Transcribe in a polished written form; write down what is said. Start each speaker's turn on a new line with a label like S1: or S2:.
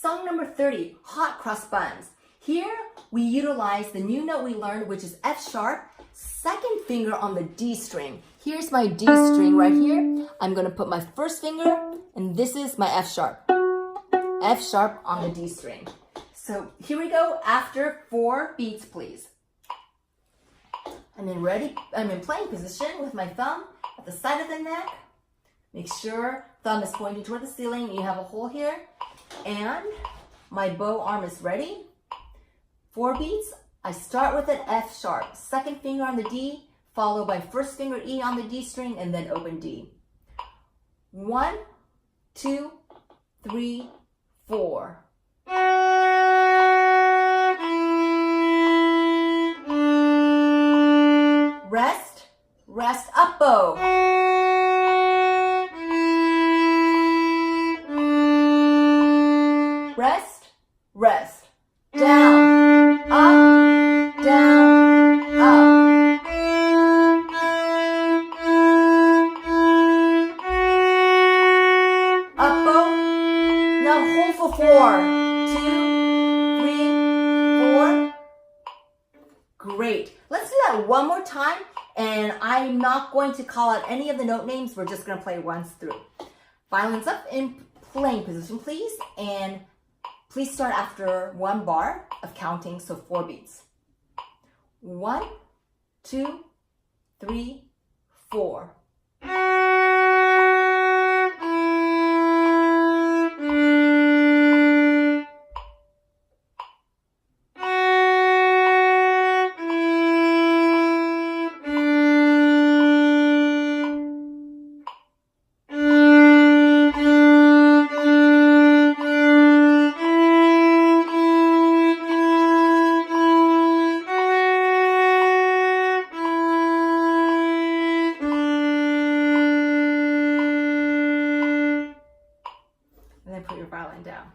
S1: Song number 30, Hot Cross Buns. Here we utilize the new note we learned, which is F sharp, second finger on the D string. Here's my D string right here. I'm going to put my first finger, and this is my F sharp. F sharp on the D string. So here we go after 4 beats, please. I'm in playing position with my thumb at the side of the neck. Make sure thumb is pointing toward the ceiling. You have a hole here. And my bow arm is ready. 4 beats. I start with an F sharp, second finger on the D, followed by first finger E on the D string, and then open D. 1, 2, 3, 4. Rest, rest, up bow. Rest, rest, down, up, down, up. Up bow. Now hold for 4, 2, 3, 4. Great. Let's do that one more time, and I'm not going to call out any of the note names. We're just going to play once through. Violins up in playing position, please, and please start after 1 bar of counting, so 4 beats. 1, 2, 3, 4. And then put your violin down.